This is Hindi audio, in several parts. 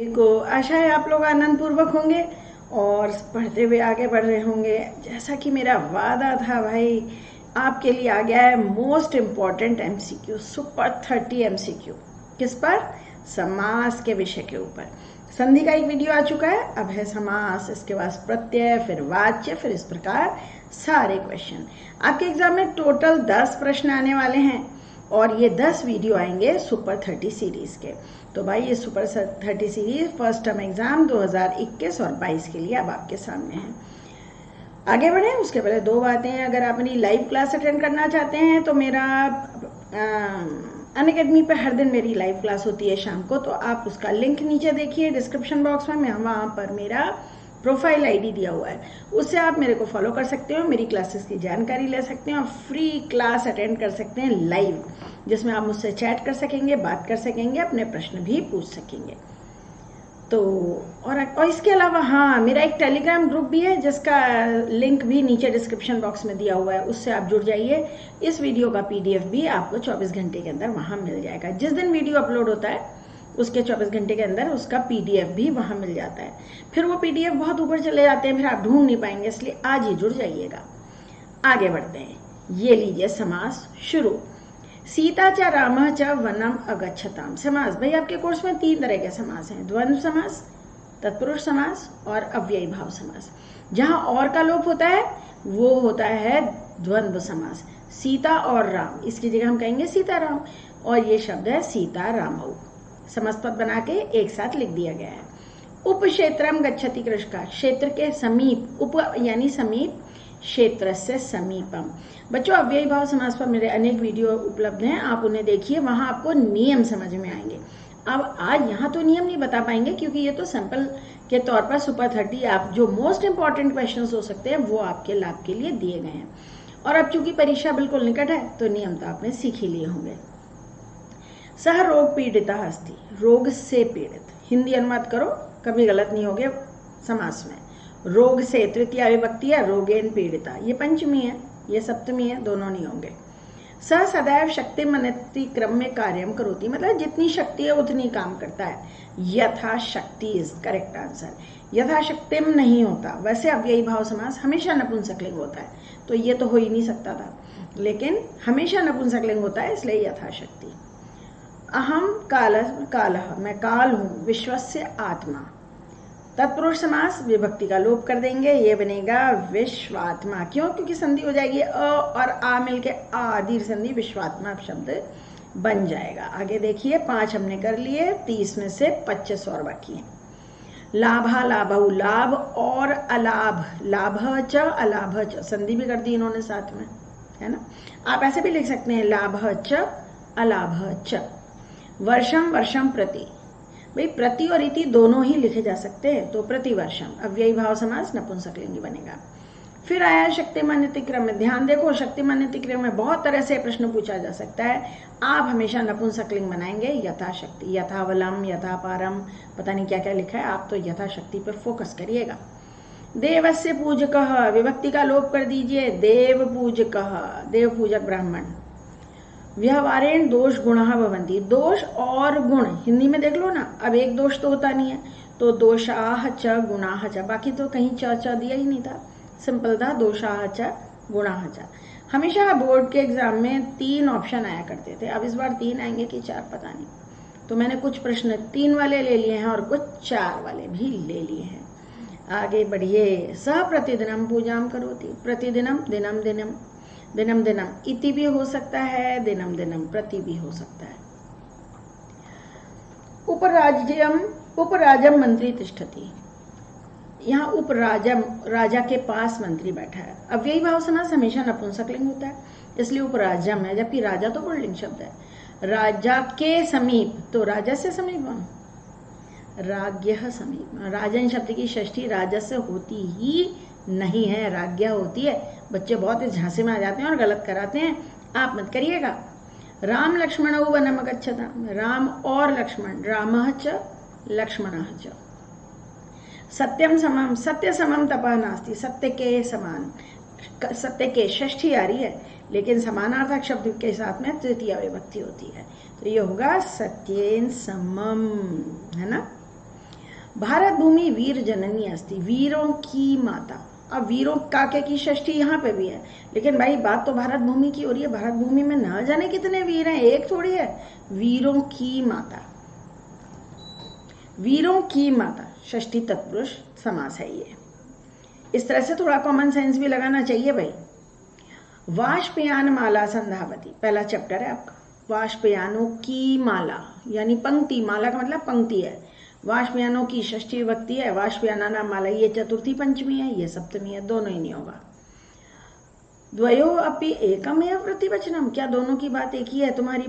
को आशा है आप लोग आनंद पूर्वक होंगे और पढ़ते हुए आगे बढ़ रहे होंगे। जैसा कि मेरा वादा था भाई, आपके लिए आ गया है most important MCQ, super 30 MCQ. किस पर? समास के विषय के ऊपर। संधि का एक वीडियो आ चुका है, अब है समास, इसके बाद प्रत्यय, फिर वाच्य, फिर इस प्रकार सारे क्वेश्चन। आपके एग्जाम में टोटल 10 प्रश्न आने वाले हैं और ये 10 वीडियो आएंगे सुपर 30 सीरीज के। तो भाई ये super 30 series first term exam 2021 और 22 के लिए अब आपके सामने है। आगे बढ़े उसके पहले दो बातें। अगर आप अपनी लाइव क्लास अटेंड करना चाहते हैं तो मेरा अनअकैडमी पर हर दिन मेरी लाइव क्लास होती है शाम को, तो आप उसका लिंक नीचे देखिए डिस्क्रिप्शन बॉक्स में, मैं वहाँ पर मेरा प्रोफाइल आईडी दिया हुआ है, उससे आप मेरे को फॉलो कर सकते हो, मेरी क्लासेस की जानकारी ले सकते हैं और फ्री क्लास अटेंड कर सकते हैं लाइव, जिसमें आप मुझसे चैट कर सकेंगे, बात कर सकेंगे, अपने प्रश्न भी पूछ सकेंगे। तो और इसके अलावा हाँ, मेरा एक टेलीग्राम ग्रुप भी है जिसका लिंक भी नीचे डिस्क्रिप्शन बॉक्स में दिया हुआ है, उससे आप जुड़ जाइए। इस वीडियो का पीडीएफ भी आपको 24 घंटे के अंदर वहाँ मिल जाएगा। जिस दिन वीडियो अपलोड होता है उसके 24 घंटे के अंदर उसका पीडीएफ भी वहाँ मिल जाता है। फिर वो पीडीएफ बहुत ऊपर चले जाते हैं, फिर आप ढूंढ नहीं पाएंगे, इसलिए आज ही जुड़ जाइएगा। आगे बढ़ते हैं, ये लीजिए समास शुरू। सीता च रामः च वनम अगच्छताम। समास भाई आपके कोर्स में 3 तरह के समास हैं, द्वंद्व समास, तत्पुरुष समास और अव्ययी भाव समास। जहाँ और का लोप होता है वो होता है द्वंद्व समास। सीता और राम, इसकी जगह हम कहेंगे सीताराम, और ये शब्द है सीता रामौ। समस्तपद बना के एक साथ लिख दिया गया है। उप क्षेत्रम गच्छति कृषका, क्षेत्र के समीप, उप यानी समीप, क्षेत्र से समीपम। बच्चों अव्ययी भाव समास पर मेरे अनेक वीडियो उपलब्ध हैं, आप उन्हें देखिए, वहां आपको नियम समझ में आएंगे। अब आज यहाँ तो नियम नहीं बता पाएंगे क्योंकि ये तो सैंपल के तौर पर सुपर 30 आप जो मोस्ट इंपॉर्टेंट क्वेश्चन हो सकते हैं वो आपके लाभ के लिए दिए गए हैं। और अब चूंकि परीक्षा बिल्कुल निकट है तो नियम तो आपने सीख ही लिए होंगे। सह रोग पीड़िता अस्ति, रोग से पीड़ित, हिंदी अनुवाद करो कभी गलत नहीं होगे समास में। रोग से तृतीया विभक्ति है, रोगेन पीड़िता, ये पंचमी है, ये सप्तमी है, दोनों नहीं होंगे। स सदैव शक्ति मनति क्रम में कार्यम करोति, मतलब जितनी शक्ति है उतनी काम करता है। यथा शक्ति इज करेक्ट आंसर, यथा शक्तिम नहीं होता। वैसे अव्ययी भाव समास हमेशा नपुंसकलिंग होता है, तो ये तो हो ही नहीं सकता था, लेकिन हमेशा नपुंसकलिंग होता है, इसलिए यथाशक्ति। अहम कालः, मैं काल हूँ, विश्वस्य आत्मा। तत्पुरुष समास विभक्ति का लोप कर देंगे, ये बनेगा विश्वात्मा। क्यों? क्योंकि संधि हो जाएगी, अ और आ मिलके आ, दीर्घ संधि, विश्वात्मा शब्द बन जाएगा। आगे देखिए 5 हमने कर लिए, 30 में से 25 और बाकी हैं। लाभा लाभौ, लाभ और अलाभ, लाभ च अलाभ च, संधि भी कर दी इन्होंने साथ में, है ना। आप ऐसे भी लिख सकते हैं लाभ च अलाभ च। वर्षम वर्षम प्रति, भाई प्रति और इति दोनों ही लिखे जा सकते हैं, तो प्रतिवर्षम अव्ययी भाव समास नपुंसकलिंगी बनेगा। फिर आया शक्तिमान क्रम में, ध्यान देखो शक्तिमान क्रम में बहुत तरह से प्रश्न पूछा जा सकता है, आप हमेशा नपुंसकलिंग बनाएंगे। यथाशक्ति, यथावलम, यथापारम, पता नहीं क्या क्या लिखा है, आप तो यथाशक्ति पर फोकस करिएगा। देवस्य पूजकः, विभक्ति का लोप कर दीजिए, देव पूजकः, देव पूजक ब्राह्मण। व्यवहारेण दोष गुणः भवन्ति, दोष और गुण हिंदी में देख लो ना, अब एक दोष तो होता नहीं है, तो दोषाः च गुणाः च, बाकी तो कहीं च दिया ही नहीं था, सिंपल था दोषाः च गुणाः च। हमेशा बोर्ड के एग्जाम में 3 ऑप्शन आया करते थे, अब इस बार 3 आएंगे कि 4 पता नहीं, तो मैंने कुछ प्रश्न 3 वाले ले लिए हैं और कुछ 4 वाले भी ले लिए हैं। आगे बढ़िए, सह प्रतिदिनम पूजाम करोति, प्रतिदिनम, दिनम दिनम, दिनम दिनम इति भी हो सकता है, दिनम दिनम प्रति भी हो सकता है। उपराजम मंत्री तिष्ठति, यहाँ उपराजम राजा के पास मंत्री बैठा है। अव्ययी भाव समास हमेशा नपुंसकलिंग होता है, इसलिए उपराजम है, जबकि राजा तो पुल्लिंग शब्द है। राजा के समीप, तो राजा से समीप, राज्ञः समीप, राजन शब्द की षष्ठी राजस्य होती ही नहीं है, राज्ञ होती है। बच्चे बहुत इस झांसे में आ जाते हैं और गलत कराते हैं, आप मत करिएगा। राम लक्ष्मणौ वनम गच्छताम, राम और लक्ष्मण, रामः च लक्ष्मणः च। सत्यम समम, सत्य समम तपः नास्ति, सत्य के समान, सत्य के षष्ठी आ रही है, लेकिन समानार्थक शब्द के साथ में तृतीया विभक्ति होती है, तो ये होगा सत्येन समम, है ना। भारत भूमि वीर जननी अस्ति, वीरों की माता। अब वीरों काके की षष्ठी यहाँ पे भी है, लेकिन भाई बात तो भारत भूमि की हो रही है। भारत भूमि में ना जाने कितने वीर हैं, एक थोड़ी है। वीरों की माता, वीरों की माता, षष्ठी तत्पुरुष समास है ये। इस तरह से थोड़ा कॉमन सेंस भी लगाना चाहिए भाई। वाष्पयान माला संधावती, पहला चैप्टर है आपका। वाष्पयानों की माला यानी पंक्ति, माला का मतलब पंक्ति है। वाष्पयानों की षष्ठी विभक्ति है, वाष्पयाना नाम माला, ये चतुर्थी पंचमी है, ये सप्तमी है, दोनों ही नहीं होगा। द्वयो अपि एकमेव प्रतिवचनम, क्या दोनों की बात एक ही है? तुम्हारी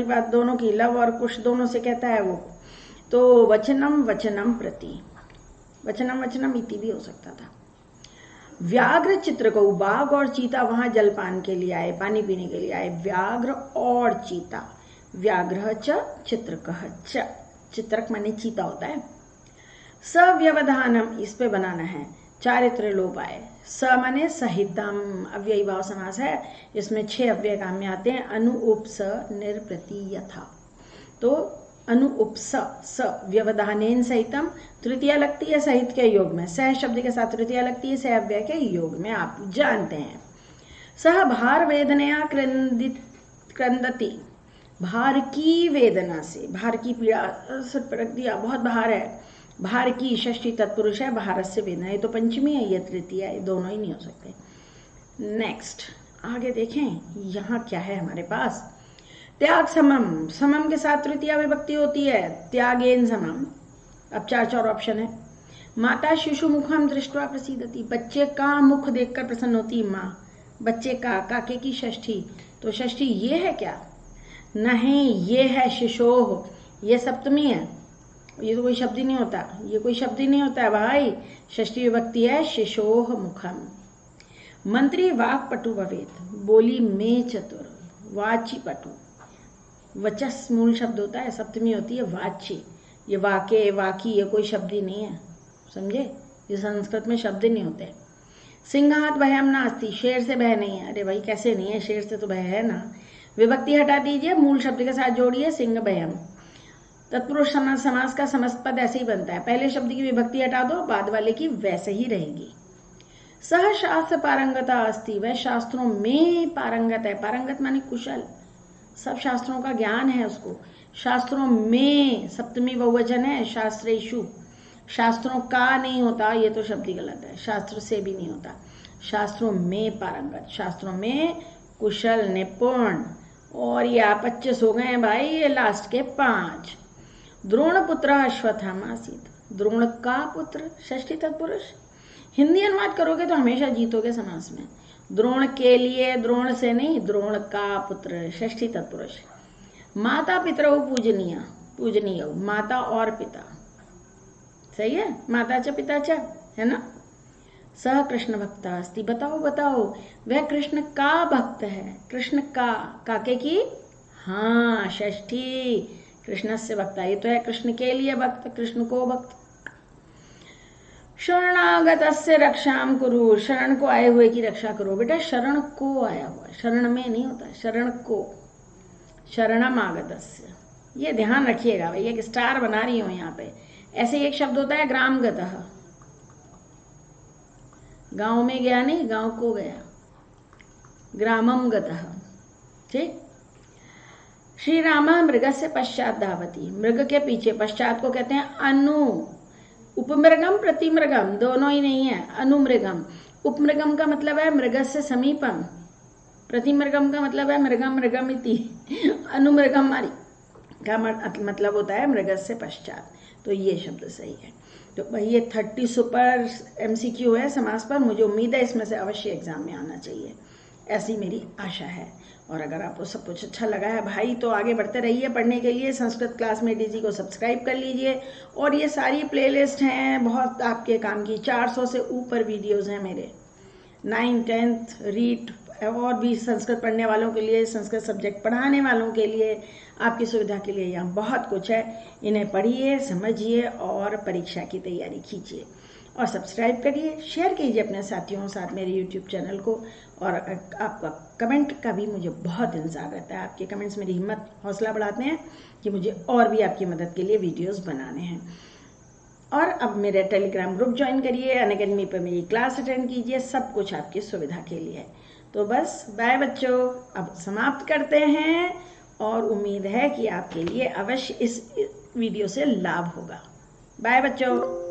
बात दोनों की, लव और कुश दोनों से कहता है वो। तो वचनम वचनम प्रति, वचनम वचनम इति भी हो सकता था। व्याघ्र चित्र को, बाघ और चीता वहां जलपान के लिए आए, पानी पीने के लिए आए। व्याघ्र और चीता, व्याघ्र च चित्रकः च, चित्रक माने चीता होता है। सव्यवधानम, इस पे बनाना है। चारित्र लोप आए। स माने सहितम, अव्ययी भाव समास है, इसमें 6 अव्यय काम में आते हैं। अनु उप स निर्प्रति यथा, तो अनु उप स व्यवधानेन सहितम, तृतीया लगती है सहित के योग में, सह शब्द के साथ तृतीया लगती है सह अव्यय के योग में, आप जानते हैं। सह भार वेदनया क्रंदति, भार की वेदना से, भार की पीड़ा से रख दिया, बहुत भार है। भार की षष्ठी तत्पुरुष है, भारत से वेदना, ये तो पंचमी है, ये तृतीया है, दोनों ही नहीं हो सकते। नेक्स्ट आगे देखें, यहाँ क्या है हमारे पास। त्याग समम, समम के साथ तृतीया विभक्ति होती है, त्यागेन समम। अब 4 ऑप्शन है। माता शिशु मुखम दृष्टवा प्रसीदति, बच्चे का मुख देखकर प्रसन्न होती माँ। बच्चे का, काके की षष्ठी, तो षष्ठी ये है क्या? नहीं, ये है शिशोह, ये सप्तमी है, ये तो कोई शब्द ही नहीं होता, ये कोई शब्द ही नहीं होता है भाई, षष्ठी विभक्ति है शिशोह मुखम। मंत्री वाक पटु भवेत, बोली में चतुर, वाची पटु, वचस मूल शब्द होता है, सप्तमी होती है वाची। ये वाके वाकी ये कोई शब्द ही नहीं है, समझे, ये संस्कृत में शब्द नहीं होते। सिंहात भयम नास्ति, शेर से भय नहीं है। अरे भाई कैसे नहीं है, शेर से तो भय है ना। विभक्ति हटा दीजिए, मूल शब्द के साथ जोड़िए सिंह भयम। तत्पुरुष समास का समस्त पद ऐसे ही बनता है, पहले शब्द की विभक्ति हटा दो, बाद वाले की वैसे ही रहेगी। सह शास्त्र पारंगता अस्ति, वह शास्त्रों में पारंगत है। पारंगत माने कुशल, सब शास्त्रों का ज्ञान है उसको। शास्त्रों में सप्तमी बहुवचन है, शास्त्रेषु, शास्त्रों का नहीं होता, ये तो शब्द ही गलत है, शास्त्र से भी नहीं होता। शास्त्रों में पारंगत, शास्त्रों में कुशल निपुण। और ये आप 25 हो गए हैं भाई, ये लास्ट के 5। द्रोण पुत्र अश्वत्थामा आसीत, द्रोण का पुत्र षष्ठी तत्पुरुष। हिंदी अनुवाद करोगे तो हमेशा जीतोगे समास में। द्रोण के लिए, द्रोण से नहीं, द्रोण का पुत्र षष्ठी तत्पुरुष। माता पितरौ पूजनीय, पूजनीय, माता और पिता, सही है, माता च पिता च, है ना। सह कृष्ण भक्ता अस्ति, बताओ बताओ, वह कृष्ण का भक्त है। कृष्ण का, काके की, हाँ षष्ठी, कृष्ण से भक्ता, ये तो है कृष्ण के लिए भक्त, कृष्ण को भक्त। शरणागतस्य रक्षाम कुरु, शरण को आए हुए की रक्षा करो। बेटा शरण को आया हुआ, शरण में नहीं होता, शरण को, शरणम आगतस्य, ये ध्यान रखिएगा भाई, एक स्टार बना रही हूं यहाँ पे। ऐसे एक शब्द होता है ग्रामगतः, गांव में गया नहीं, गांव को गया, ग्रामम गतः, ठीक। श्री रामा मृगस्य पश्चात धावती, मृग के पीछे, पश्चात को कहते हैं अनु। उपमृगम प्रतिमृगम दोनों ही नहीं है, अनुमृगम। उपमृगम का मतलब है मृगस्य समीपम, प्रतिमृगम का मतलब है मृगम मृगम इति, अनुमृगम का मतलब होता है मृगस्य पश्चात, तो ये शब्द सही है। तो भाई ये 30 सुपर MCQ है समास पर, मुझे उम्मीद है इसमें से अवश्य एग्जाम में आना चाहिए, ऐसी मेरी आशा है। और अगर आपको सब कुछ अच्छा लगा है भाई तो आगे बढ़ते रहिए पढ़ने के लिए। संस्कृत क्लास में DG को सब्सक्राइब कर लीजिए, और ये सारी प्लेलिस्ट हैं बहुत आपके काम की, 400 से ऊपर वीडियोस हैं मेरे, 9th 10th रीट, और भी संस्कृत पढ़ने वालों के लिए, संस्कृत सब्जेक्ट पढ़ाने वालों के लिए, आपकी सुविधा के लिए यहाँ बहुत कुछ है। इन्हें पढ़िए, समझिए और परीक्षा की तैयारी कीजिए। और सब्सक्राइब करिए, शेयर कीजिए अपने साथियों के साथ मेरे YouTube चैनल को। और आपका कमेंट का भी मुझे बहुत इंतज़ार रहता है, आपके कमेंट्स मेरी हिम्मत हौसला बढ़ाते हैं कि मुझे और भी आपकी मदद के लिए वीडियोस बनाने हैं। और अब मेरे टेलीग्राम ग्रुप ज्वाइन करिए, अनअकैडमी पर मेरी क्लास अटेंड कीजिए, सब कुछ आपकी सुविधा के लिए है। तो बस बाय बच्चों, अब समाप्त करते हैं और उम्मीद है कि आपके लिए अवश्य इस वीडियो से लाभ होगा। बाय बच्चों।